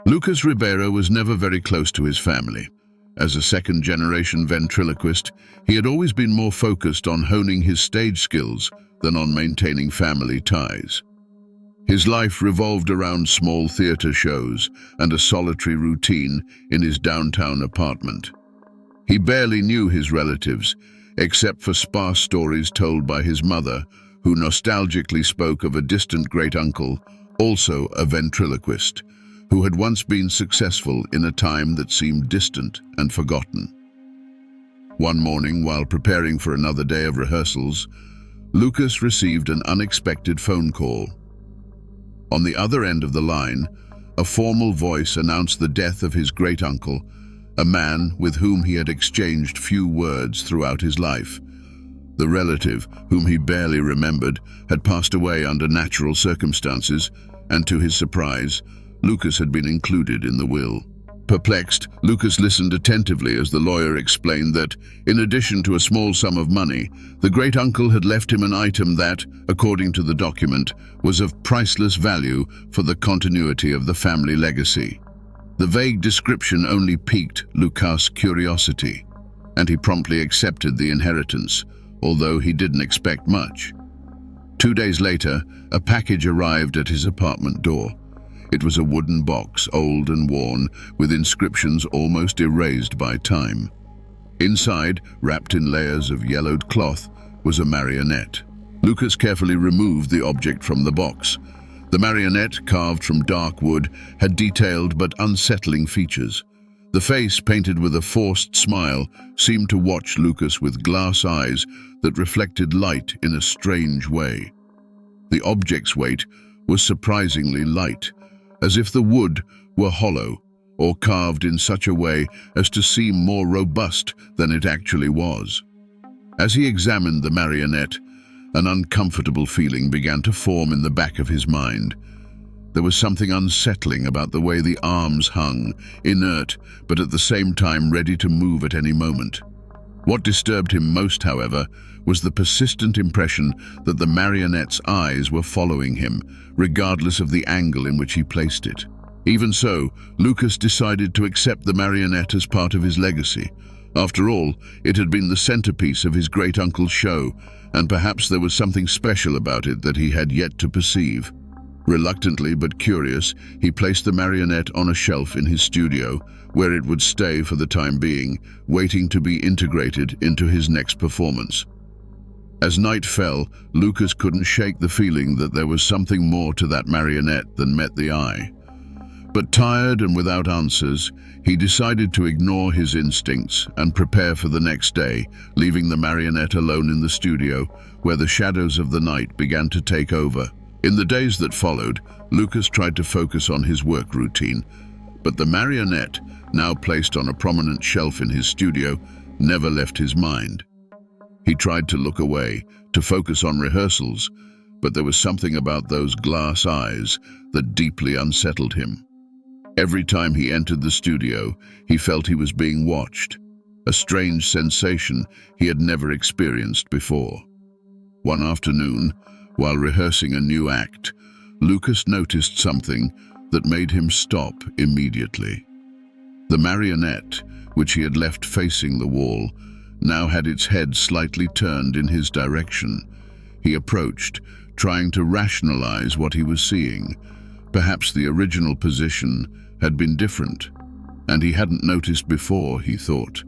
Lucas Ribeiro was never very close to his family. As a second-generation ventriloquist, he had always been more focused on honing his stage skills than on maintaining family ties. His life revolved around small theater shows and a solitary routine in his downtown apartment. He barely knew his relatives, except for sparse stories told by his mother, who nostalgically spoke of a distant great-uncle, also a ventriloquist, who had once been successful in a time that seemed distant and forgotten. One morning, while preparing for another day of rehearsals, Lucas received an unexpected phone call. On the other end of the line, a formal voice announced the death of his great-uncle, a man with whom he had exchanged few words throughout his life. The relative, whom he barely remembered, had passed away under natural circumstances, and to his surprise, Lucas had been included in the will. Perplexed, Lucas listened attentively as the lawyer explained that, in addition to a small sum of money, the great-uncle had left him an item that, according to the document, was of priceless value for the continuity of the family legacy. The vague description only piqued Lucas' curiosity, and he promptly accepted the inheritance, although he didn't expect much. 2 days later, a package arrived at his apartment door. It was a wooden box, old and worn, with inscriptions almost erased by time. Inside, wrapped in layers of yellowed cloth, was a marionette. Lucas carefully removed the object from the box. The marionette, carved from dark wood, had detailed but unsettling features. The face, painted with a forced smile, seemed to watch Lucas with glass eyes that reflected light in a strange way. The object's weight was surprisingly light, as if the wood were hollow or carved in such a way as to seem more robust than it actually was. As he examined the marionette, an uncomfortable feeling began to form in the back of his mind. There was something unsettling about the way the arms hung, inert, but at the same time ready to move at any moment. What disturbed him most, however, was the persistent impression that the marionette's eyes were following him, regardless of the angle in which he placed it. Even so, Lucas decided to accept the marionette as part of his legacy. After all, it had been the centerpiece of his great-uncle's show, and perhaps there was something special about it that he had yet to perceive. Reluctantly but curious, he placed the marionette on a shelf in his studio, where it would stay for the time being, waiting to be integrated into his next performance. As night fell, Lucas couldn't shake the feeling that there was something more to that marionette than met the eye. But tired and without answers, he decided to ignore his instincts and prepare for the next day, leaving the marionette alone in the studio, where the shadows of the night began to take over. In the days that followed, Lucas tried to focus on his work routine, but the marionette, now placed on a prominent shelf in his studio, never left his mind. He tried to look away, to focus on rehearsals, but there was something about those glass eyes that deeply unsettled him. Every time he entered the studio, he felt he was being watched, a strange sensation he had never experienced before. One afternoon, while rehearsing a new act, Lucas noticed something that made him stop immediately. The marionette, which he had left facing the wall, now had its head slightly turned in his direction. He approached, trying to rationalize what he was seeing. Perhaps the original position had been different, and he hadn't noticed before, he thought.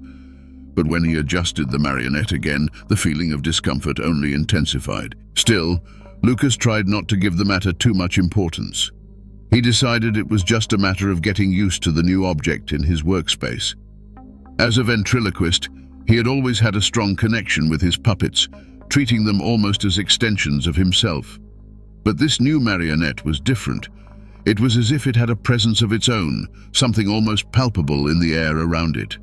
But when he adjusted the marionette again, the feeling of discomfort only intensified. Still, Lucas tried not to give the matter too much importance. He decided it was just a matter of getting used to the new object in his workspace. As a ventriloquist, he had always had a strong connection with his puppets, treating them almost as extensions of himself. But this new marionette was different. It was as if it had a presence of its own, something almost palpable in the air around it.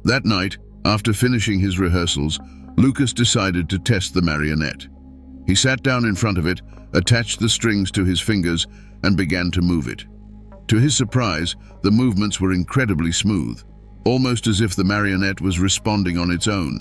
That night, after finishing his rehearsals, Lucas decided to test the marionette. He sat down in front of it, attached the strings to his fingers, and began to move it. To his surprise, the movements were incredibly smooth, almost as if the marionette was responding on its own.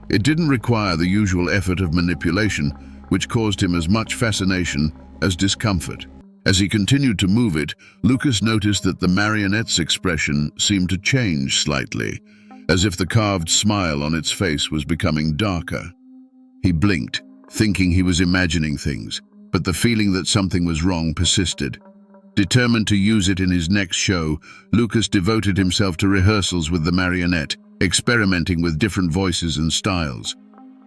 It didn't require the usual effort of manipulation, which caused him as much fascination as discomfort. As he continued to move it, Lucas noticed that the marionette's expression seemed to change slightly, as if the carved smile on its face was becoming darker. He blinked, thinking he was imagining things, but the feeling that something was wrong persisted. Determined to use it in his next show, Lucas devoted himself to rehearsals with the marionette, experimenting with different voices and styles.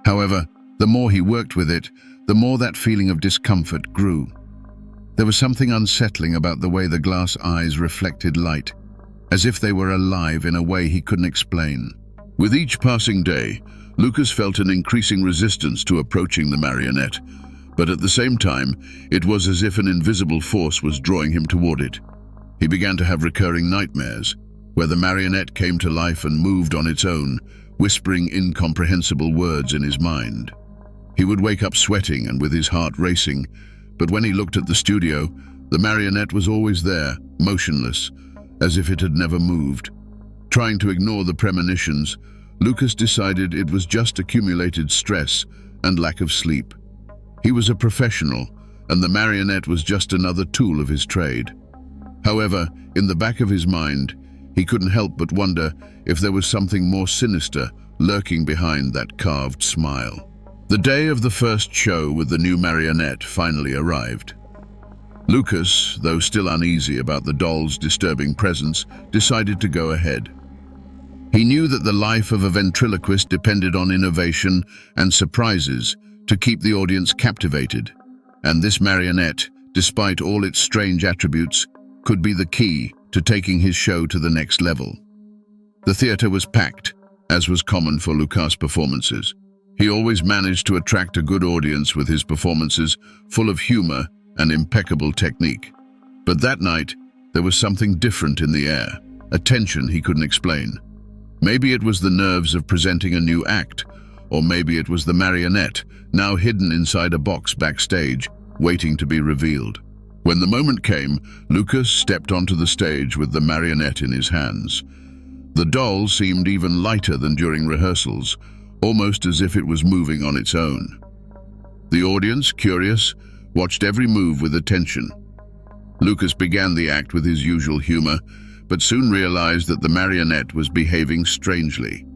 However, the more he worked with it, the more that feeling of discomfort grew. There was something unsettling about the way the glass eyes reflected light, as if they were alive in a way he couldn't explain. With each passing day, Lucas felt an increasing resistance to approaching the marionette, but at the same time, it was as if an invisible force was drawing him toward it. He began to have recurring nightmares, where the marionette came to life and moved on its own, whispering incomprehensible words in his mind. He would wake up sweating and with his heart racing, but when he looked at the studio, the marionette was always there, motionless, as if it had never moved. Trying to ignore the premonitions, Lucas decided it was just accumulated stress and lack of sleep. He was a professional, and the marionette was just another tool of his trade. However, in the back of his mind, he couldn't help but wonder if there was something more sinister lurking behind that carved smile. The day of the first show with the new marionette finally arrived. Lucas, though still uneasy about the doll's disturbing presence, decided to go ahead. He knew that the life of a ventriloquist depended on innovation and surprises to keep the audience captivated, and this marionette, despite all its strange attributes, could be the key to taking his show to the next level. The theater was packed, as was common for Lucas' performances. He always managed to attract a good audience with his performances, full of humor and impeccable technique. But that night, there was something different in the air, a tension he couldn't explain. Maybe it was the nerves of presenting a new act, or maybe it was the marionette, now hidden inside a box backstage, waiting to be revealed. When the moment came, Lucas stepped onto the stage with the marionette in his hands. The doll seemed even lighter than during rehearsals, almost as if it was moving on its own. The audience, curious, watched every move with attention. Lucas began the act with his usual humor, but soon realized that the marionette was behaving strangely.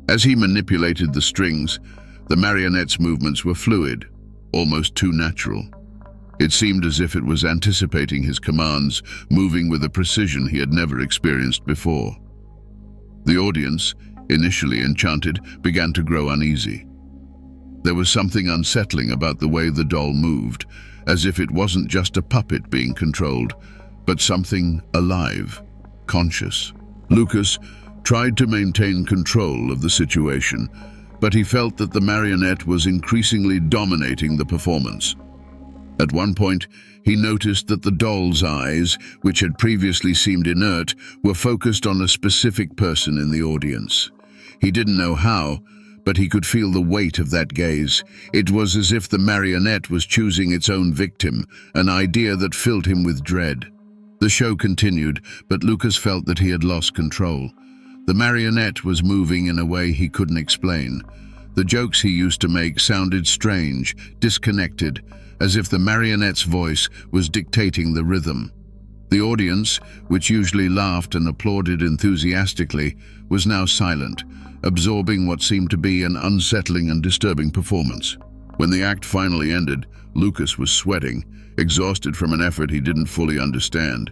As he manipulated the strings, the marionette's movements were fluid, almost too natural. It seemed as if it was anticipating his commands, moving with a precision he had never experienced before. The audience, initially enchanted, began to grow uneasy. There was something unsettling about the way the doll moved, as if it wasn't just a puppet being controlled, but something alive, conscious. Lucas tried to maintain control of the situation, but he felt that the marionette was increasingly dominating the performance. At one point, he noticed that the doll's eyes, which had previously seemed inert, were focused on a specific person in the audience. He didn't know how, but he could feel the weight of that gaze. It was as if the marionette was choosing its own victim, an idea that filled him with dread. The show continued, but Lucas felt that he had lost control. The marionette was moving in a way he couldn't explain. The jokes he used to make sounded strange, disconnected, as if the marionette's voice was dictating the rhythm. The audience, which usually laughed and applauded enthusiastically, was now silent, absorbing what seemed to be an unsettling and disturbing performance. When the act finally ended, Lucas was sweating, exhausted from an effort he didn't fully understand.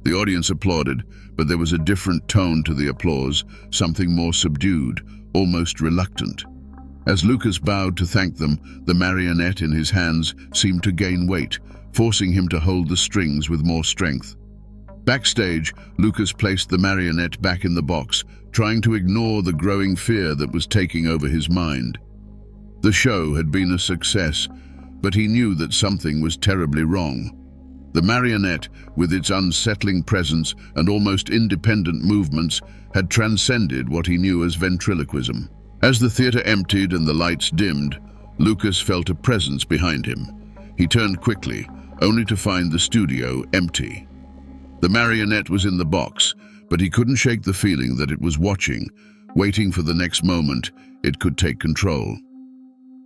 The audience applauded, but there was a different tone to the applause, something more subdued, almost reluctant. As Lucas bowed to thank them, the marionette in his hands seemed to gain weight, forcing him to hold the strings with more strength. Backstage, Lucas placed the marionette back in the box, trying to ignore the growing fear that was taking over his mind. The show had been a success, but he knew that something was terribly wrong. The marionette, with its unsettling presence and almost independent movements, had transcended what he knew as ventriloquism. As the theater emptied and the lights dimmed, Lucas felt a presence behind him. He turned quickly, only to find the studio empty. The marionette was in the box, but he couldn't shake the feeling that it was watching, waiting for the next moment it could take control.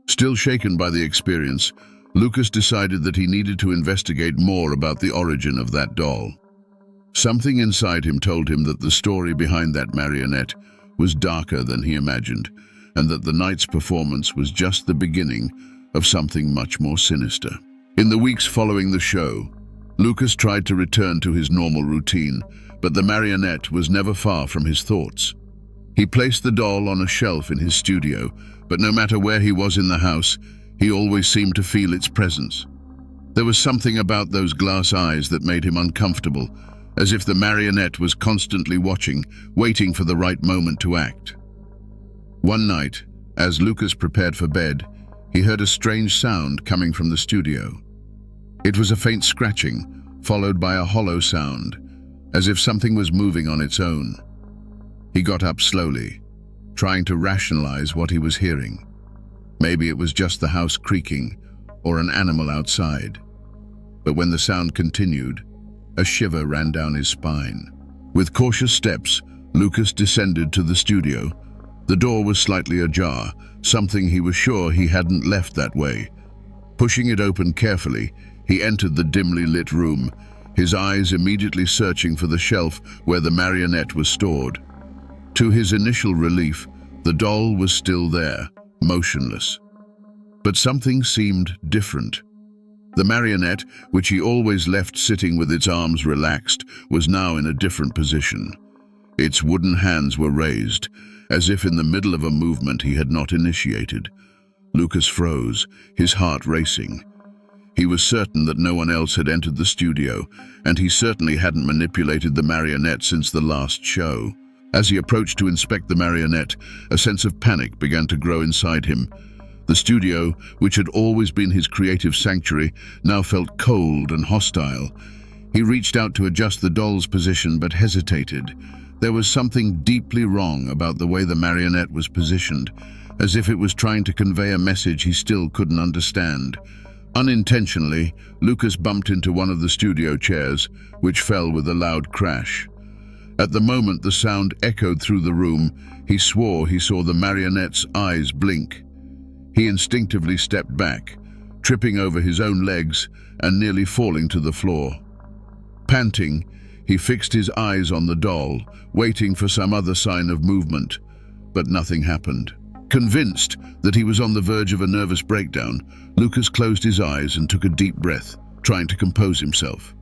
Still shaken by the experience, Lucas decided that he needed to investigate more about the origin of that doll. Something inside him told him that the story behind that marionette was darker than he imagined, and that the night's performance was just the beginning of something much more sinister. In the weeks following the show, Lucas tried to return to his normal routine, but the marionette was never far from his thoughts. He placed the doll on a shelf in his studio, but no matter where he was in the house, he always seemed to feel its presence. There was something about those glass eyes that made him uncomfortable, as if the marionette was constantly watching, waiting for the right moment to act. One night, as Lucas prepared for bed, he heard a strange sound coming from the studio. It was a faint scratching, followed by a hollow sound, as if something was moving on its own. He got up slowly, trying to rationalize what he was hearing. Maybe it was just the house creaking, or an animal outside. But when the sound continued, a shiver ran down his spine. With cautious steps, Lucas descended to the studio. The door was slightly ajar, something he was sure he hadn't left that way. Pushing it open carefully, he entered the dimly lit room, his eyes immediately searching for the shelf where the marionette was stored. To his initial relief, the doll was still there, motionless. But something seemed different. The marionette, which he always left sitting with its arms relaxed, was now in a different position. Its wooden hands were raised, as if in the middle of a movement he had not initiated. Lucas froze, his heart racing. He was certain that no one else had entered the studio, and he certainly hadn't manipulated the marionette since the last show. As he approached to inspect the marionette, a sense of panic began to grow inside him. The studio, which had always been his creative sanctuary, now felt cold and hostile. He reached out to adjust the doll's position but hesitated. There was something deeply wrong about the way the marionette was positioned, as if it was trying to convey a message he still couldn't understand. Unintentionally, Lucas bumped into one of the studio chairs, which fell with a loud crash. At the moment the sound echoed through the room, he swore he saw the marionette's eyes blink. He instinctively stepped back, tripping over his own legs and nearly falling to the floor. Panting, he fixed his eyes on the doll, waiting for some other sign of movement, but nothing happened. Convinced that he was on the verge of a nervous breakdown, Lucas closed his eyes and took a deep breath, trying to compose himself.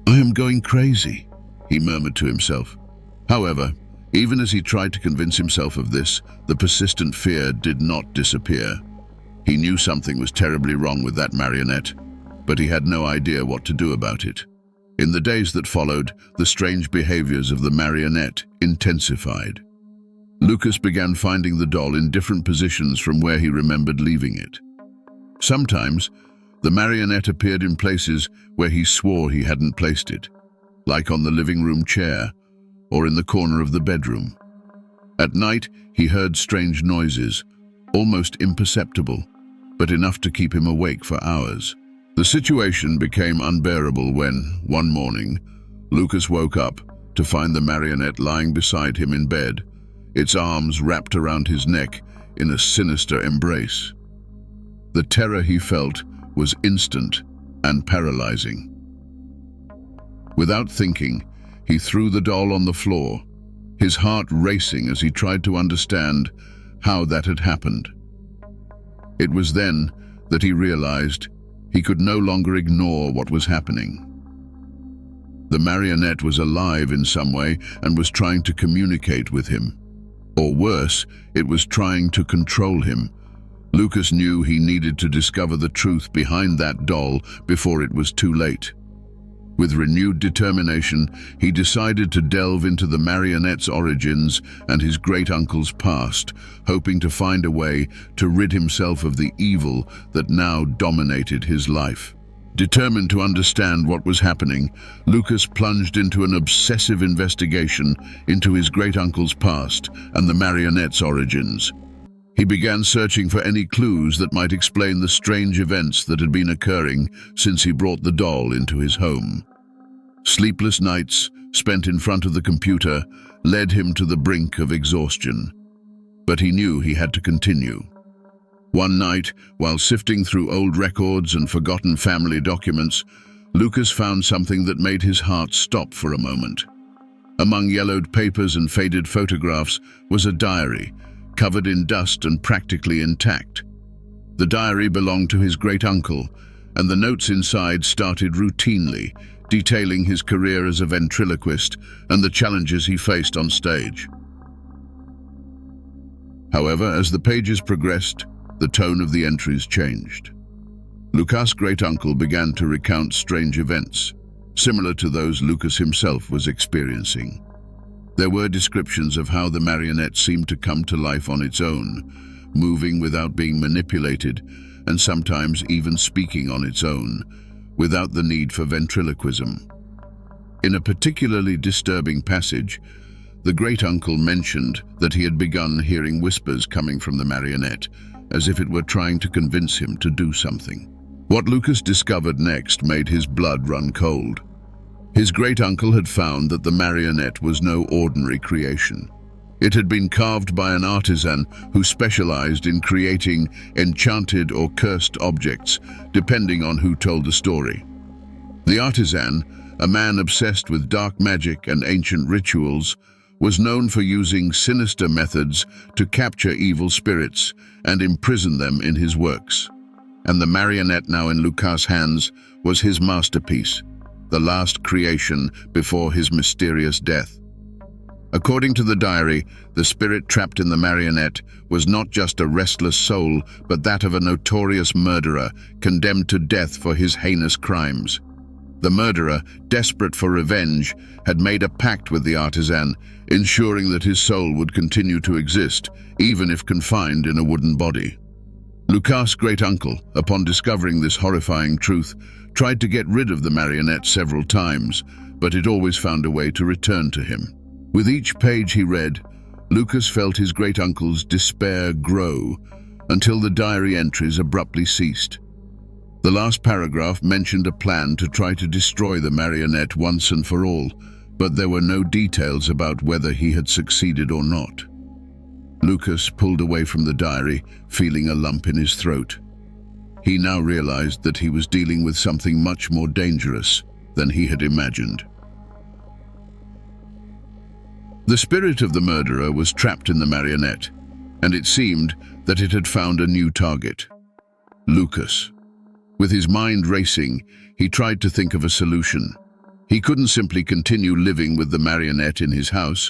"I am going crazy," he murmured to himself. However, even as he tried to convince himself of this, the persistent fear did not disappear. He knew something was terribly wrong with that marionette, but he had no idea what to do about it. In the days that followed, the strange behaviors of the marionette intensified. Lucas began finding the doll in different positions from where he remembered leaving it. Sometimes, the marionette appeared in places where he swore he hadn't placed it, like on the living room chair or in the corner of the bedroom. At night, he heard strange noises, almost imperceptible, but enough to keep him awake for hours. The situation became unbearable when, one morning, Lucas woke up to find the marionette lying beside him in bed, its arms wrapped around his neck in a sinister embrace. The terror he felt was instant and paralyzing. Without thinking, he threw the doll on the floor, his heart racing as he tried to understand how that had happened. It was then that he realized he could no longer ignore what was happening. The marionette was alive in some way and was trying to communicate with him. Or worse, it was trying to control him. Lucas knew he needed to discover the truth behind that doll before it was too late. With renewed determination, he decided to delve into the marionette's origins and his great-uncle's past, hoping to find a way to rid himself of the evil that now dominated his life. Determined to understand what was happening, Lucas plunged into an obsessive investigation into his great-uncle's past and the marionette's origins. He began searching for any clues that might explain the strange events that had been occurring since he brought the doll into his home. Sleepless nights, spent in front of the computer, led him to the brink of exhaustion. But he knew he had to continue. One night, while sifting through old records and forgotten family documents, Lucas found something that made his heart stop for a moment. Among yellowed papers and faded photographs was a diary, covered in dust and practically intact. The diary belonged to his great-uncle, and the notes inside started routinely, detailing his career as a ventriloquist and the challenges he faced on stage. However, as the pages progressed, the tone of the entries changed. Lucas' great-uncle began to recount strange events, similar to those Lucas himself was experiencing. There were descriptions of how the marionette seemed to come to life on its own, moving without being manipulated, and sometimes even speaking on its own, without the need for ventriloquism. In a particularly disturbing passage, the great-uncle mentioned that he had begun hearing whispers coming from the marionette, as if it were trying to convince him to do something. What Lucas discovered next made his blood run cold. His great-uncle had found that the marionette was no ordinary creation. It had been carved by an artisan who specialized in creating enchanted or cursed objects, depending on who told the story. The artisan, a man obsessed with dark magic and ancient rituals, was known for using sinister methods to capture evil spirits and imprison them in his works. And the marionette now in Lucas' hands was his masterpiece, the last creation before his mysterious death. According to the diary, the spirit trapped in the marionette was not just a restless soul, but that of a notorious murderer condemned to death for his heinous crimes. The murderer, desperate for revenge, had made a pact with the artisan, ensuring that his soul would continue to exist, even if confined in a wooden body. Lucas' great-uncle, upon discovering this horrifying truth, tried to get rid of the marionette several times, but it always found a way to return to him. With each page he read, Lucas felt his great-uncle's despair grow until the diary entries abruptly ceased. The last paragraph mentioned a plan to try to destroy the marionette once and for all, but there were no details about whether he had succeeded or not. Lucas pulled away from the diary, feeling a lump in his throat. He now realized that he was dealing with something much more dangerous than he had imagined. The spirit of the murderer was trapped in the marionette, and it seemed that it had found a new target: Lucas. With his mind racing, he tried to think of a solution. He couldn't simply continue living with the marionette in his house,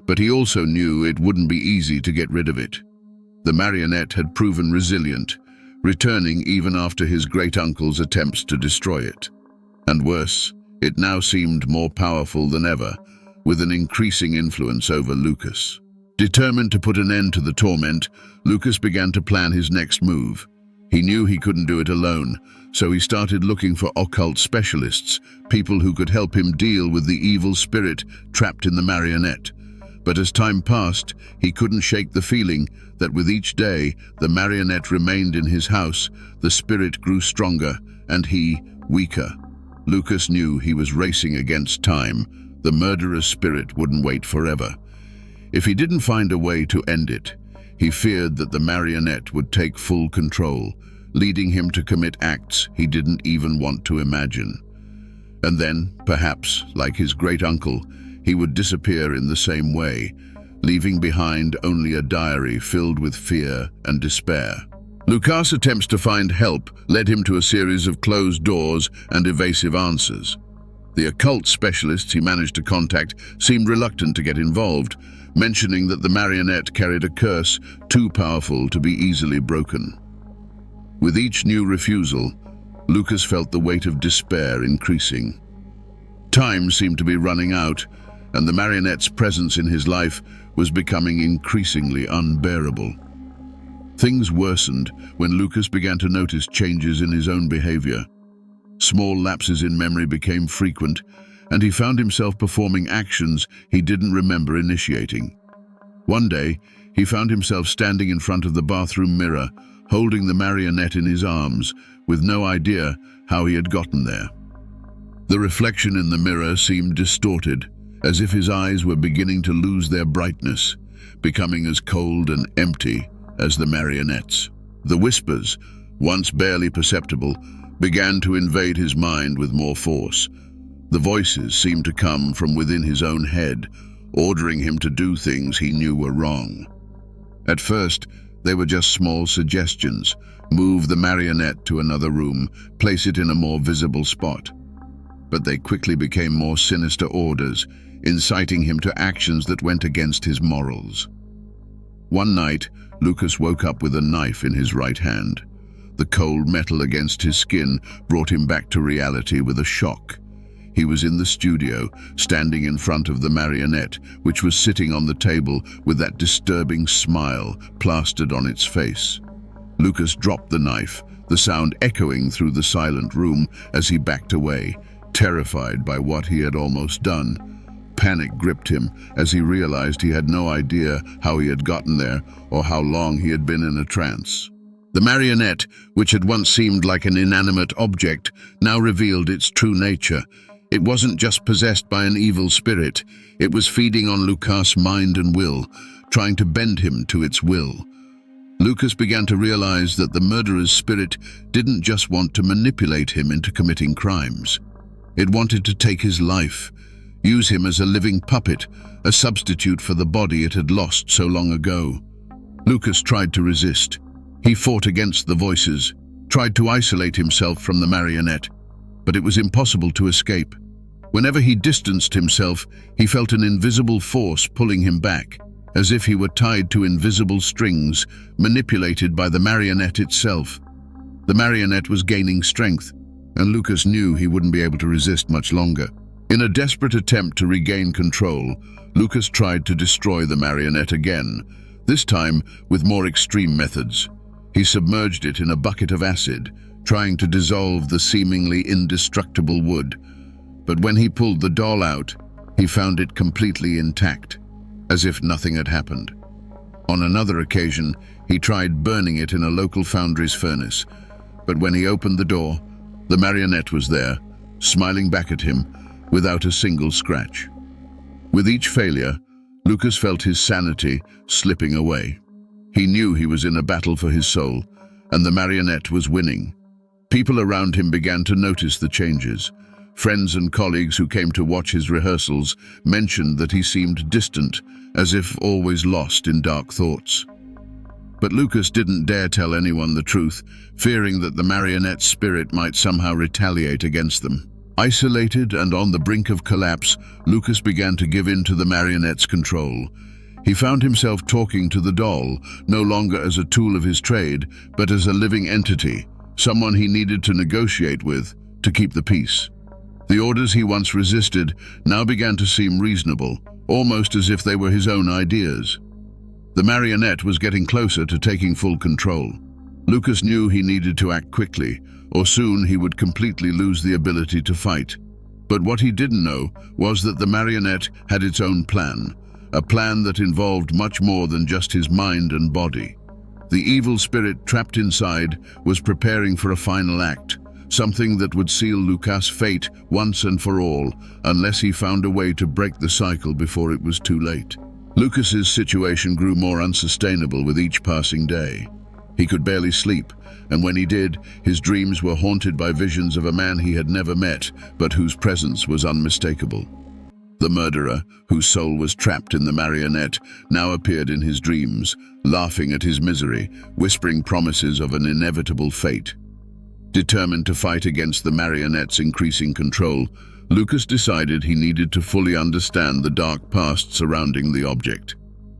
but he also knew it wouldn't be easy to get rid of it. The marionette had proven resilient, returning even after his great-uncle's attempts to destroy it. And worse, it now seemed more powerful than ever, with an increasing influence over Lucas. Determined to put an end to the torment, Lucas began to plan his next move. He knew he couldn't do it alone, so he started looking for occult specialists, people who could help him deal with the evil spirit trapped in the marionette. But as time passed, he couldn't shake the feeling that with each day the marionette remained in his house, the spirit grew stronger, and he weaker. Lucas knew he was racing against time. The murderous spirit wouldn't wait forever. If he didn't find a way to end it, he feared that the marionette would take full control, leading him to commit acts he didn't even want to imagine. And then, perhaps, like his great-uncle, he would disappear in the same way, leaving behind only a diary filled with fear and despair. Lucas' attempts to find help led him to a series of closed doors and evasive answers. The occult specialists he managed to contact seemed reluctant to get involved, mentioning that the marionette carried a curse too powerful to be easily broken. With each new refusal, Lucas felt the weight of despair increasing. Time seemed to be running out, and the marionette's presence in his life was becoming increasingly unbearable. Things worsened when Lucas began to notice changes in his own behavior. Small lapses in memory became frequent, and he found himself performing actions he didn't remember initiating. One day, he found himself standing in front of the bathroom mirror, holding the marionette in his arms, with no idea how he had gotten there. The reflection in the mirror seemed distorted, as if his eyes were beginning to lose their brightness, becoming as cold and empty as the marionette's. The whispers, once barely perceptible, began to invade his mind with more force. The voices seemed to come from within his own head, ordering him to do things he knew were wrong. At first, they were just small suggestions. Move the marionette to another room, place it in a more visible spot. But they quickly became more sinister orders, inciting him to actions that went against his morals. One night, Lucas woke up with a knife in his right hand. The cold metal against his skin brought him back to reality with a shock. He was in the studio, standing in front of the marionette, which was sitting on the table with that disturbing smile plastered on its face. Lucas dropped the knife, the sound echoing through the silent room as he backed away, terrified by what he had almost done. Panic gripped him as he realized he had no idea how he had gotten there or how long he had been in a trance. The marionette, which had once seemed like an inanimate object, now revealed its true nature. It wasn't just possessed by an evil spirit, it was feeding on Lucas' mind and will, trying to bend him to its will. Lucas began to realize that the murderer's spirit didn't just want to manipulate him into committing crimes. It wanted to take his life, use him as a living puppet, a substitute for the body it had lost so long ago. Lucas tried to resist. He fought against the voices, tried to isolate himself from the marionette, but it was impossible to escape. Whenever he distanced himself, he felt an invisible force pulling him back, as if he were tied to invisible strings, manipulated by the marionette itself. The marionette was gaining strength, and Lucas knew he wouldn't be able to resist much longer. In a desperate attempt to regain control, Lucas tried to destroy the marionette again, this time with more extreme methods. He submerged it in a bucket of acid, trying to dissolve the seemingly indestructible wood. But when he pulled the doll out, he found it completely intact, as if nothing had happened. On another occasion, he tried burning it in a local foundry's furnace, but when he opened the door, the marionette was there, smiling back at him, without a single scratch. With each failure, Lucas felt his sanity slipping away. He knew he was in a battle for his soul, and the marionette was winning. People around him began to notice the changes. Friends and colleagues who came to watch his rehearsals mentioned that he seemed distant, as if always lost in dark thoughts. But Lucas didn't dare tell anyone the truth, fearing that the marionette's spirit might somehow retaliate against them. Isolated and on the brink of collapse, Lucas began to give in to the marionette's control. He found himself talking to the doll, no longer as a tool of his trade, but as a living entity, someone he needed to negotiate with to keep the peace. The orders he once resisted now began to seem reasonable, almost as if they were his own ideas. The marionette was getting closer to taking full control. Lucas knew he needed to act quickly, or soon he would completely lose the ability to fight. But what he didn't know was that the marionette had its own plan, a plan that involved much more than just his mind and body. The evil spirit trapped inside was preparing for a final act, something that would seal Lucas' fate once and for all, unless he found a way to break the cycle before it was too late. Lucas's situation grew more unsustainable with each passing day. He could barely sleep, and when he did, his dreams were haunted by visions of a man he had never met, but whose presence was unmistakable. The murderer, whose soul was trapped in the marionette, now appeared in his dreams, laughing at his misery, whispering promises of an inevitable fate. Determined to fight against the marionette's increasing control, Lucas decided he needed to fully understand the dark past surrounding the object.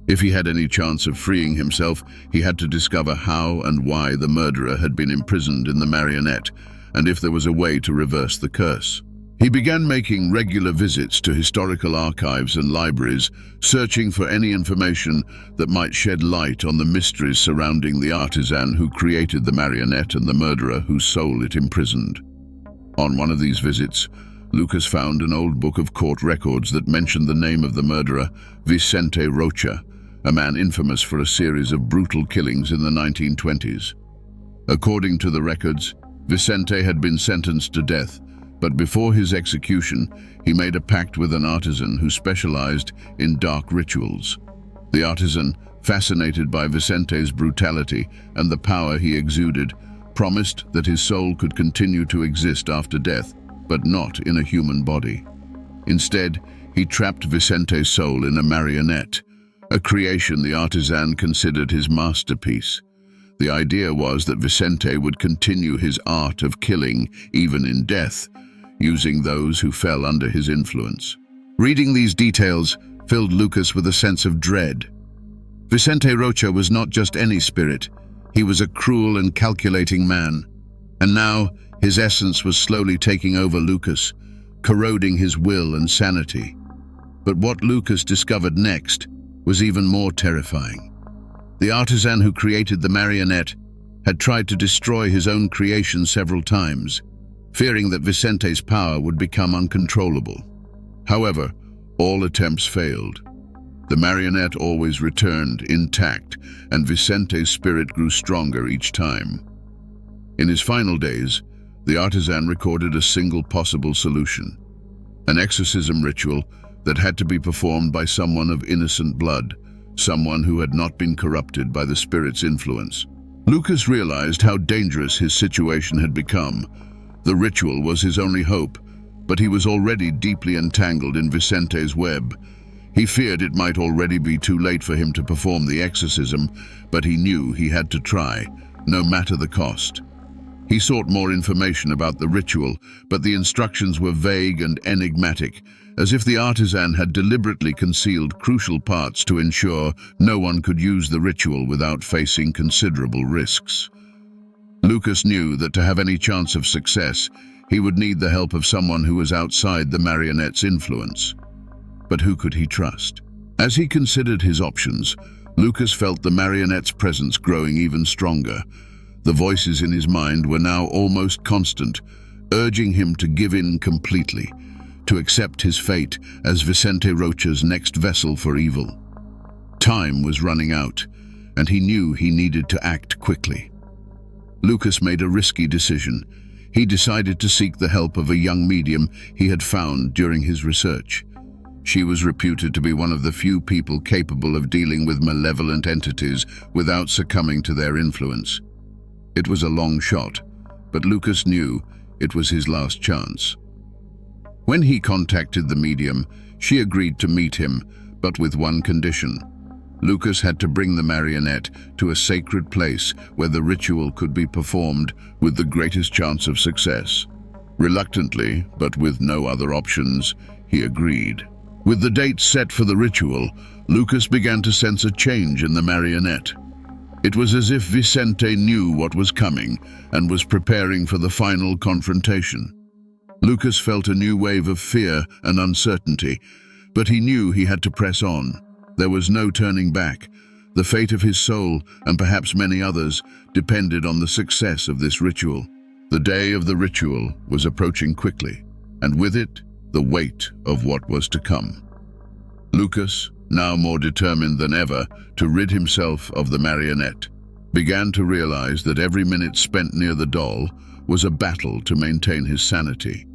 If he had any chance of freeing himself, he had to discover how and why the murderer had been imprisoned in the marionette, and if there was a way to reverse the curse. He began making regular visits to historical archives and libraries, searching for any information that might shed light on the mysteries surrounding the artisan who created the marionette and the murderer whose soul it imprisoned. On one of these visits, Lucas found an old book of court records that mentioned the name of the murderer, Vicente Rocha, a man infamous for a series of brutal killings in the 1920s. According to the records, Vicente had been sentenced to death, but before his execution, he made a pact with an artisan who specialized in dark rituals. The artisan, fascinated by Vicente's brutality and the power he exuded, promised that his soul could continue to exist after death, but not in a human body. Instead, he trapped Vicente's soul in a marionette, a creation the artisan considered his masterpiece. The idea was that Vicente would continue his art of killing, even in death, using those who fell under his influence. Reading these details filled Lucas with a sense of dread. Vicente Rocha was not just any spirit. He was a cruel and calculating man. And now, his essence was slowly taking over Lucas, corroding his will and sanity. But what Lucas discovered next was even more terrifying. The artisan who created the marionette had tried to destroy his own creation several times, fearing that Vicente's power would become uncontrollable. However, all attempts failed. The marionette always returned intact, and Vicente's spirit grew stronger each time. In his final days, the artisan recorded a single possible solution: an exorcism ritual that had to be performed by someone of innocent blood, someone who had not been corrupted by the spirit's influence. Lucas realized how dangerous his situation had become. The ritual was his only hope, but he was already deeply entangled in Vicente's web. He feared it might already be too late for him to perform the exorcism, but he knew he had to try, no matter the cost. He sought more information about the ritual, but the instructions were vague and enigmatic, as if the artisan had deliberately concealed crucial parts to ensure no one could use the ritual without facing considerable risks. Lucas knew that to have any chance of success, he would need the help of someone who was outside the marionette's influence. But who could he trust? As he considered his options, Lucas felt the marionette's presence growing even stronger. The voices in his mind were now almost constant, urging him to give in completely, to accept his fate as Vicente Rocha's next vessel for evil. Time was running out, and he knew he needed to act quickly. Lucas made a risky decision. He decided to seek the help of a young medium he had found during his research. She was reputed to be one of the few people capable of dealing with malevolent entities without succumbing to their influence. It was a long shot, but Lucas knew it was his last chance. When he contacted the medium, she agreed to meet him, but with one condition. Lucas had to bring the marionette to a sacred place where the ritual could be performed with the greatest chance of success. Reluctantly, but with no other options, he agreed. With the date set for the ritual, Lucas began to sense a change in the marionette. It was as if Vicente knew what was coming and was preparing for the final confrontation. Lucas felt a new wave of fear and uncertainty, but he knew he had to press on. There was no turning back. The fate of his soul, and perhaps many others, depended on the success of this ritual. The day of the ritual was approaching quickly, and with it, the weight of what was to come. Lucas, now more determined than ever to rid himself of the marionette, began to realize that every minute spent near the doll was a battle to maintain his sanity.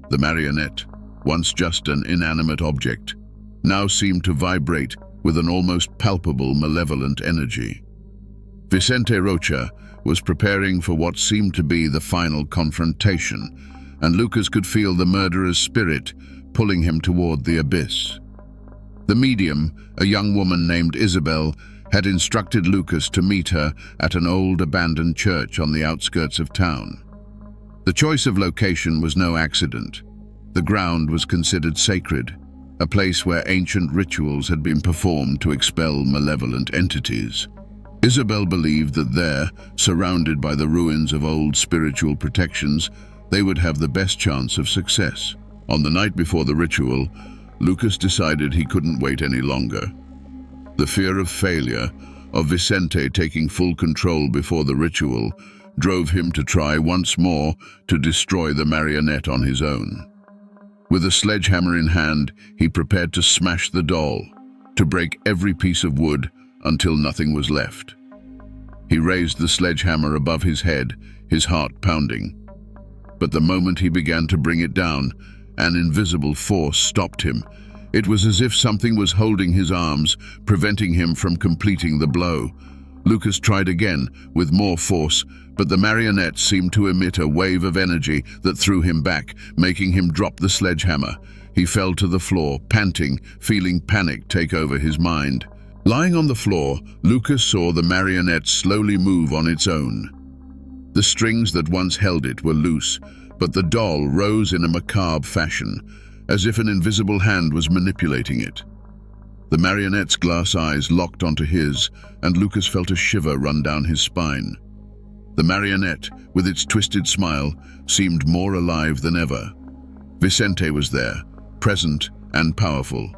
The marionette, once just an inanimate object, now seemed to vibrate with an almost palpable malevolent energy. Vicente Rocha was preparing for what seemed to be the final confrontation, and Lucas could feel the murderer's spirit pulling him toward the abyss. The medium, a young woman named Isabel, had instructed Lucas to meet her at an old abandoned church on the outskirts of town. The choice of location was no accident. The ground was considered sacred, a place where ancient rituals had been performed to expel malevolent entities. Isabel believed that there, surrounded by the ruins of old spiritual protections, they would have the best chance of success. On the night before the ritual, Lucas decided he couldn't wait any longer. The fear of failure, of Vicente taking full control before the ritual, drove him to try once more to destroy the marionette on his own. With a sledgehammer in hand, he prepared to smash the doll, to break every piece of wood until nothing was left. He raised the sledgehammer above his head, his heart pounding. But the moment he began to bring it down, an invisible force stopped him. It was as if something was holding his arms, preventing him from completing the blow. Lucas tried again, with more force, but the marionette seemed to emit a wave of energy that threw him back, making him drop the sledgehammer. He fell to the floor, panting, feeling panic take over his mind. Lying on the floor, Lucas saw the marionette slowly move on its own. The strings that once held it were loose, but the doll rose in a macabre fashion, as if an invisible hand was manipulating it. The marionette's glass eyes locked onto his, and Lucas felt a shiver run down his spine. The marionette, with its twisted smile, seemed more alive than ever. Vicente was there, present and powerful.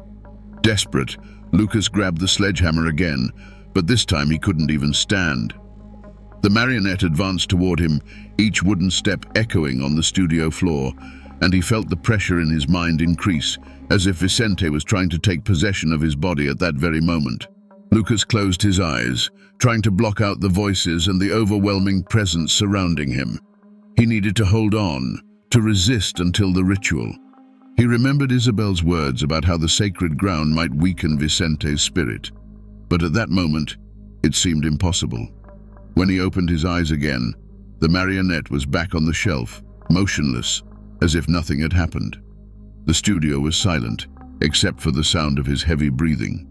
Desperate, Lucas grabbed the sledgehammer again, but this time he couldn't even stand. The marionette advanced toward him, each wooden step echoing on the studio floor, and he felt the pressure in his mind increase, as if Vicente was trying to take possession of his body at that very moment. Lucas closed his eyes, trying to block out the voices and the overwhelming presence surrounding him. He needed to hold on, to resist until the ritual. He remembered Isabel's words about how the sacred ground might weaken Vicente's spirit, but at that moment, it seemed impossible. When he opened his eyes again, the marionette was back on the shelf, motionless, as if nothing had happened. The studio was silent, except for the sound of his heavy breathing,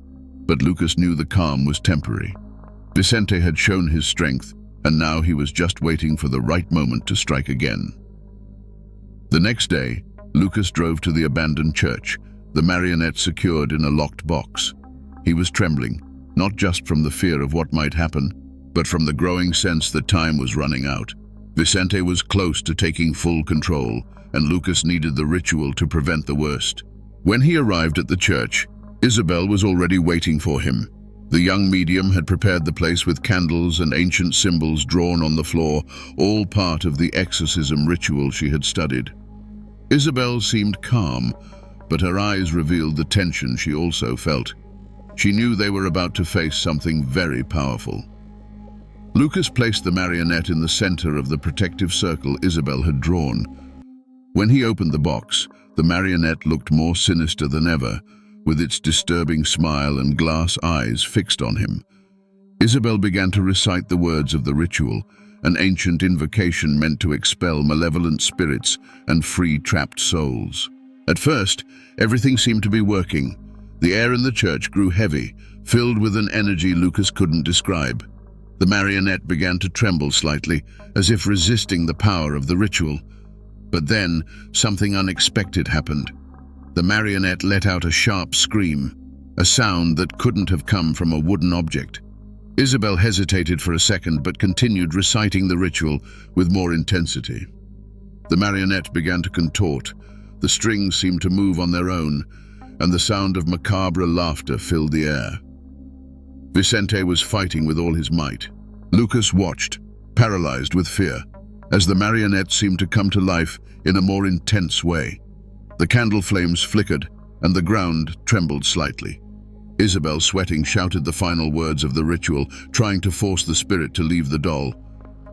but Lucas knew the calm was temporary. Vicente had shown his strength, and now he was just waiting for the right moment to strike again. The next day, Lucas drove to the abandoned church, the marionette secured in a locked box. He was trembling, not just from the fear of what might happen, but from the growing sense that time was running out. Vicente was close to taking full control, and Lucas needed the ritual to prevent the worst. When he arrived at the church, Isabel was already waiting for him. The young medium had prepared the place with candles and ancient symbols drawn on the floor, all part of the exorcism ritual she had studied. Isabel seemed calm, but her eyes revealed the tension she also felt. She knew they were about to face something very powerful. Lucas placed the marionette in the center of the protective circle Isabel had drawn. When he opened the box, the marionette looked more sinister than ever, with its disturbing smile and glass eyes fixed on him. Isabel began to recite the words of the ritual, an ancient invocation meant to expel malevolent spirits and free trapped souls. At first, everything seemed to be working. The air in the church grew heavy, filled with an energy Lucas couldn't describe. The marionette began to tremble slightly, as if resisting the power of the ritual. But then, something unexpected happened. The marionette let out a sharp scream, a sound that couldn't have come from a wooden object. Isabel hesitated for a second but continued reciting the ritual with more intensity. The marionette began to contort, the strings seemed to move on their own, and the sound of macabre laughter filled the air. Vicente was fighting with all his might. Lucas watched, paralyzed with fear, as the marionette seemed to come to life in a more intense way. The candle flames flickered, and the ground trembled slightly. Isabel, sweating, shouted the final words of the ritual, trying to force the spirit to leave the doll.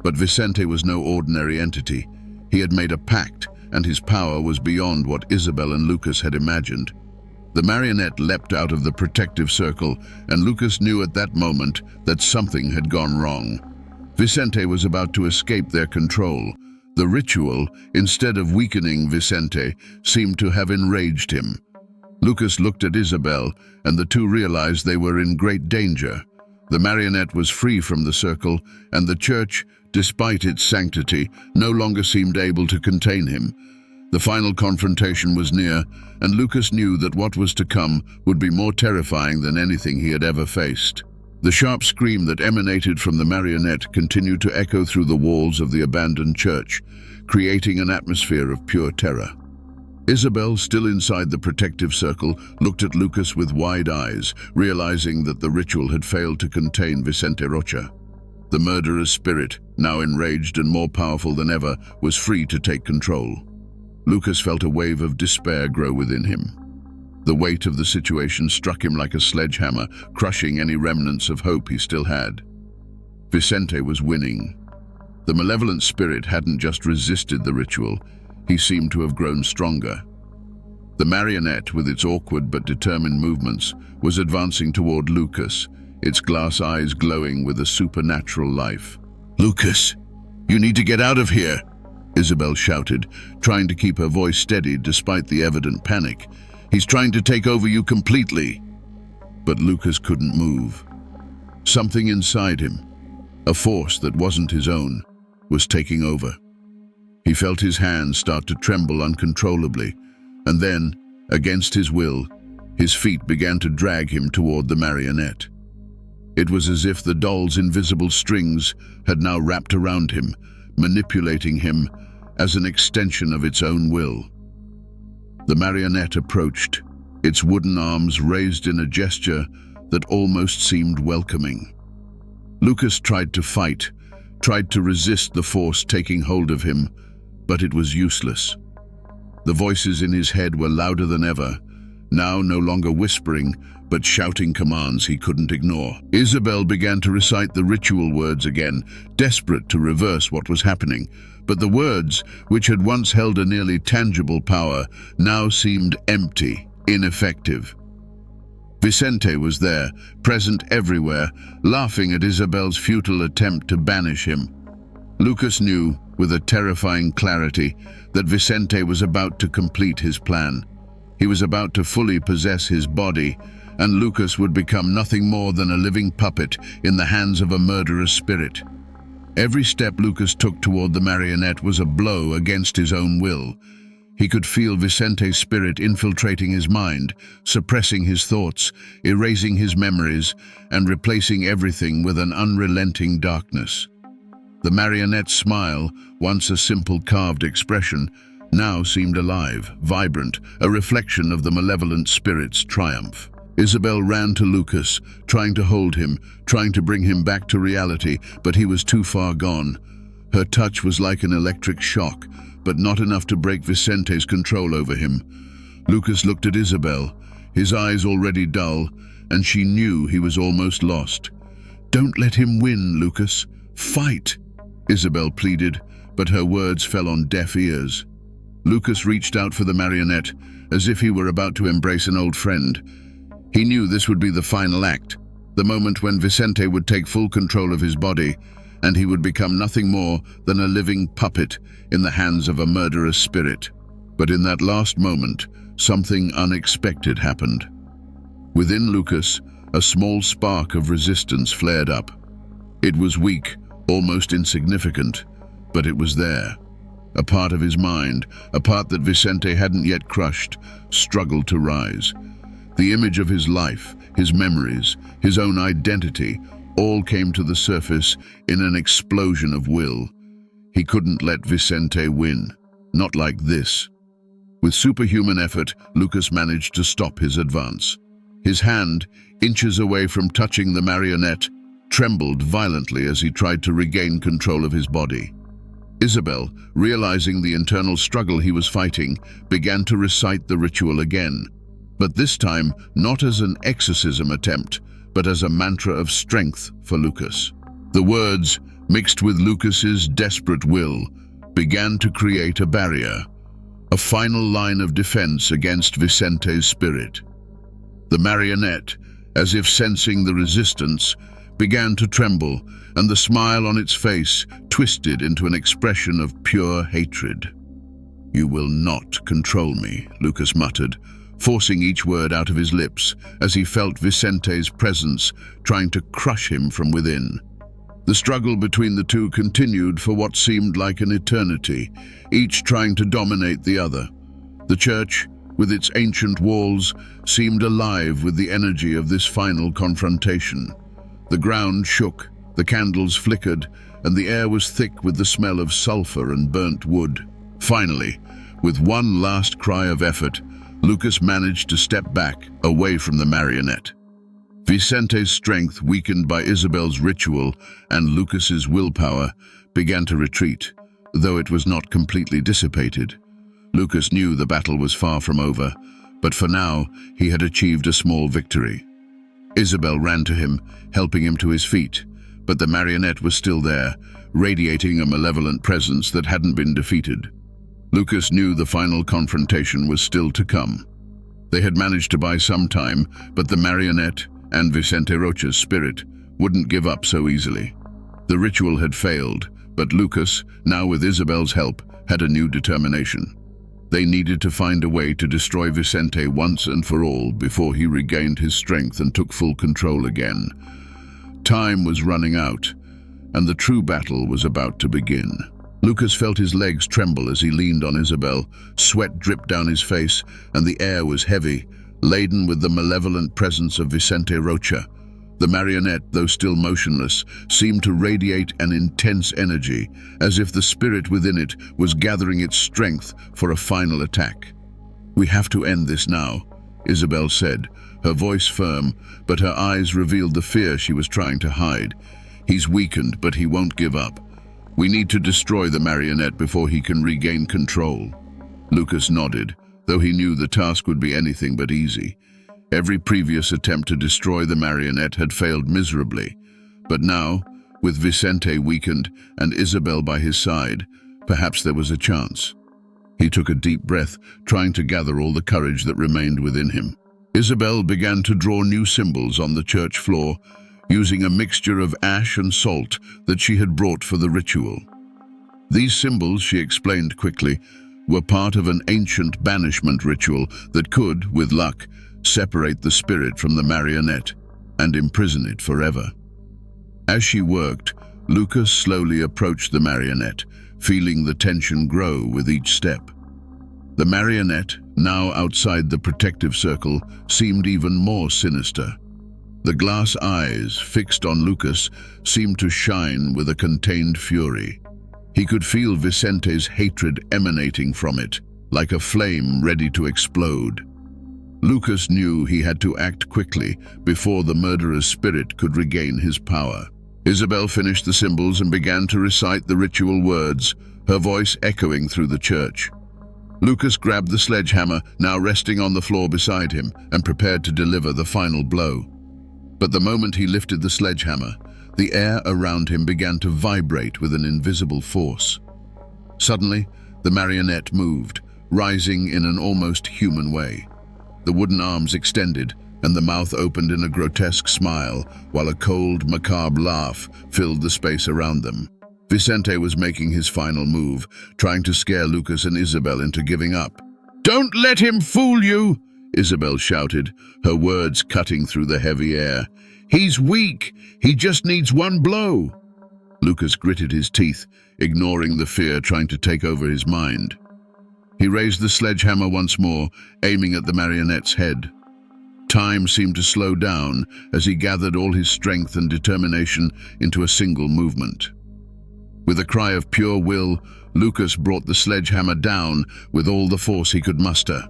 But Vicente was no ordinary entity. He had made a pact, and his power was beyond what Isabel and Lucas had imagined. The marionette leapt out of the protective circle, and Lucas knew at that moment that something had gone wrong. Vicente was about to escape their control. The ritual, instead of weakening Vicente, seemed to have enraged him. Lucas looked at Isabel, and the two realized they were in great danger. The marionette was free from the circle, and the church, despite its sanctity, no longer seemed able to contain him. The final confrontation was near, and Lucas knew that what was to come would be more terrifying than anything he had ever faced. The sharp scream that emanated from the marionette continued to echo through the walls of the abandoned church, creating an atmosphere of pure terror. Isabel, still inside the protective circle, looked at Lucas with wide eyes, realizing that the ritual had failed to contain Vicente Rocha. The murderer's spirit, now enraged and more powerful than ever, was free to take control. Lucas felt a wave of despair grow within him. The weight of the situation struck him like a sledgehammer, crushing any remnants of hope he still had. Vicente was winning. The malevolent spirit hadn't just resisted the ritual, he seemed to have grown stronger. The marionette, with its awkward but determined movements, was advancing toward Lucas, its glass eyes glowing with a supernatural life. "Lucas, you need to get out of here," Isabel shouted, trying to keep her voice steady despite the evident panic. "He's trying to take over you completely." But Lucas couldn't move. Something inside him, a force that wasn't his own, was taking over. He felt his hands start to tremble uncontrollably, and then, against his will, his feet began to drag him toward the marionette. It was as if the doll's invisible strings had now wrapped around him, manipulating him as an extension of its own will. The marionette approached, its wooden arms raised in a gesture that almost seemed welcoming. Lucas tried to fight, tried to resist the force taking hold of him, but it was useless. The voices in his head were louder than ever, now no longer whispering, but shouting commands he couldn't ignore. Isabel began to recite the ritual words again, desperate to reverse what was happening, but the words, which had once held a nearly tangible power, now seemed empty, ineffective. Vicente was there, present everywhere, laughing at Isabel's futile attempt to banish him. Lucas knew, with a terrifying clarity, that Vicente was about to complete his plan. He was about to fully possess his body, and Lucas would become nothing more than a living puppet in the hands of a murderous spirit. Every step Lucas took toward the marionette was a blow against his own will. He could feel Vicente's spirit infiltrating his mind, suppressing his thoughts, erasing his memories, and replacing everything with an unrelenting darkness. The marionette's smile, once a simple carved expression, now seemed alive, vibrant, a reflection of the malevolent spirit's triumph. Isabel ran to Lucas, trying to hold him, trying to bring him back to reality, but he was too far gone. Her touch was like an electric shock, but not enough to break Vicente's control over him. Lucas looked at Isabel, his eyes already dull, and she knew he was almost lost. "Don't let him win, Lucas. Fight!" Isabel pleaded, but her words fell on deaf ears. Lucas reached out for the marionette, as if he were about to embrace an old friend. He knew this would be the final act, the moment when Vicente would take full control of his body, and he would become nothing more than a living puppet in the hands of a murderous spirit. But in that last moment, something unexpected happened. Within Lucas, a small spark of resistance flared up. It was weak, almost insignificant, but it was there. A part of his mind, a part that Vicente hadn't yet crushed, struggled to rise. The image of his life, his memories, his own identity, all came to the surface in an explosion of will. He couldn't let Vicente win. Not like this. With superhuman effort, Lucas managed to stop his advance. His hand, inches away from touching the marionette, trembled violently as he tried to regain control of his body. Isabel, realizing the internal struggle he was fighting, began to recite the ritual again, but this time not as an exorcism attempt, but as a mantra of strength for Lucas. The words, mixed with Lucas's desperate will, began to create a barrier, a final line of defense against Vicente's spirit. The marionette, as if sensing the resistance, began to tremble, and the smile on its face twisted into an expression of pure hatred. "You will not control me," Lucas muttered, forcing each word out of his lips as he felt Vicente's presence trying to crush him from within. The struggle between the two continued for what seemed like an eternity, each trying to dominate the other. The church, with its ancient walls, seemed alive with the energy of this final confrontation. The ground shook, the candles flickered, and the air was thick with the smell of sulfur and burnt wood. Finally, with one last cry of effort, Lucas managed to step back, away from the marionette. Vicente's strength, weakened by Isabel's ritual and Lucas's willpower, began to retreat, though it was not completely dissipated. Lucas knew the battle was far from over, but for now he had achieved a small victory. Isabel ran to him, helping him to his feet, but the marionette was still there, radiating a malevolent presence that hadn't been defeated. Lucas knew the final confrontation was still to come. They had managed to buy some time, but the Marionette and Vicente Rocha's spirit wouldn't give up so easily. The ritual had failed, but Lucas, now with Isabel's help, had a new determination. They needed to find a way to destroy Vicente once and for all before he regained his strength and took full control again. Time was running out, and the true battle was about to begin. Lucas felt his legs tremble as he leaned on Isabel. Sweat dripped down his face, and the air was heavy, laden with the malevolent presence of Vicente Rocha. The marionette, though still motionless, seemed to radiate an intense energy, as if the spirit within it was gathering its strength for a final attack. "We have to end this now," Isabel said, her voice firm, but her eyes revealed the fear she was trying to hide. "He's weakened, but he won't give up. We need to destroy the marionette before he can regain control." Lucas nodded, though he knew the task would be anything but easy. Every previous attempt to destroy the marionette had failed miserably, but now, with Vicente weakened and Isabel by his side, perhaps there was a chance. He took a deep breath, trying to gather all the courage that remained within him. Isabel began to draw new symbols on the church floor, using a mixture of ash and salt that she had brought for the ritual. These symbols, she explained quickly, were part of an ancient banishment ritual that could, with luck, separate the spirit from the marionette and imprison it forever. As she worked, Lucas slowly approached the marionette, feeling the tension grow with each step. The marionette, now outside the protective circle, seemed even more sinister. The glass eyes, fixed on Lucas, seemed to shine with a contained fury. He could feel Vicente's hatred emanating from it, like a flame ready to explode. Lucas knew he had to act quickly before the murderer's spirit could regain his power. Isabel finished the symbols and began to recite the ritual words, her voice echoing through the church. Lucas grabbed the sledgehammer, now resting on the floor beside him, and prepared to deliver the final blow. But the moment he lifted the sledgehammer, the air around him began to vibrate with an invisible force. Suddenly, the marionette moved, rising in an almost human way. The wooden arms extended, and the mouth opened in a grotesque smile, while a cold, macabre laugh filled the space around them. Vicente was making his final move, trying to scare Lucas and Isabel into giving up. "Don't let him fool you!" Isabel shouted, her words cutting through the heavy air. "He's weak. He just needs one blow." Lucas gritted his teeth, ignoring the fear trying to take over his mind. He raised the sledgehammer once more, aiming at the marionette's head. Time seemed to slow down as he gathered all his strength and determination into a single movement. With a cry of pure will, Lucas brought the sledgehammer down with all the force he could muster.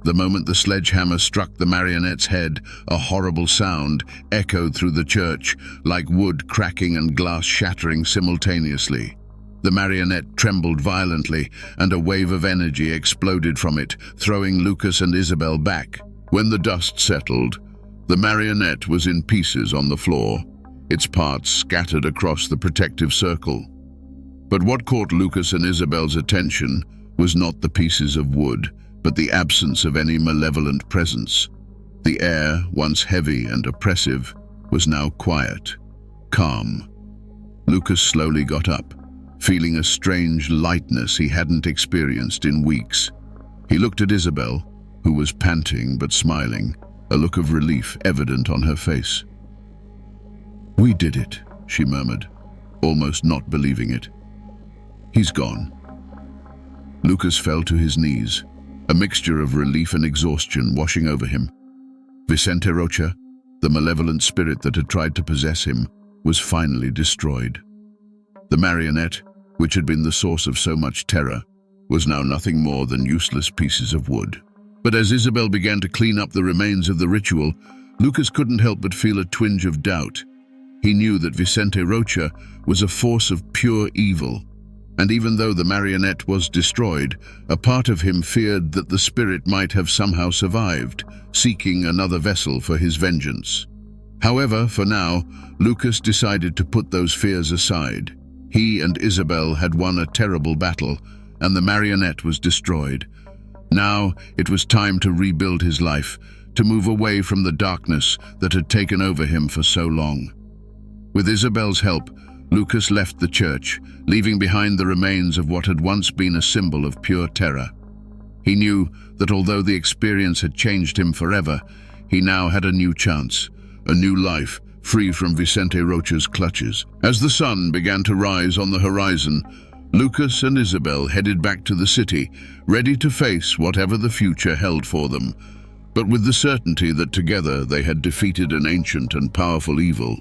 The moment the sledgehammer struck the marionette's head, a horrible sound echoed through the church, like wood cracking and glass shattering simultaneously. The marionette trembled violently, and a wave of energy exploded from it, throwing Lucas and Isabel back. When the dust settled, the marionette was in pieces on the floor, its parts scattered across the protective circle. But what caught Lucas and Isabel's attention was not the pieces of wood, but the absence of any malevolent presence. The air, once heavy and oppressive, was now quiet, calm. Lucas slowly got up, feeling a strange lightness he hadn't experienced in weeks. He looked at Isabel, who was panting but smiling, a look of relief evident on her face. "We did it," she murmured, almost not believing it. "He's gone." Lucas fell to his knees, a mixture of relief and exhaustion washing over him. Vicente Rocha, the malevolent spirit that had tried to possess him, was finally destroyed. The marionette, which had been the source of so much terror, was now nothing more than useless pieces of wood. But as Isabel began to clean up the remains of the ritual, Lucas couldn't help but feel a twinge of doubt. He knew that Vicente Rocha was a force of pure evil, and even though the marionette was destroyed, a part of him feared that the spirit might have somehow survived, seeking another vessel for his vengeance. However, for now, Lucas decided to put those fears aside. He and Isabel had won a terrible battle, and the Marionette was destroyed. Now it was time to rebuild his life, to move away from the darkness that had taken over him for so long. With Isabel's help, Lucas left the church, leaving behind the remains of what had once been a symbol of pure terror. He knew that although the experience had changed him forever, he now had a new chance, a new life, free from Vicente Rocha's clutches. As the sun began to rise on the horizon, Lucas and Isabel headed back to the city, ready to face whatever the future held for them, but with the certainty that together they had defeated an ancient and powerful evil.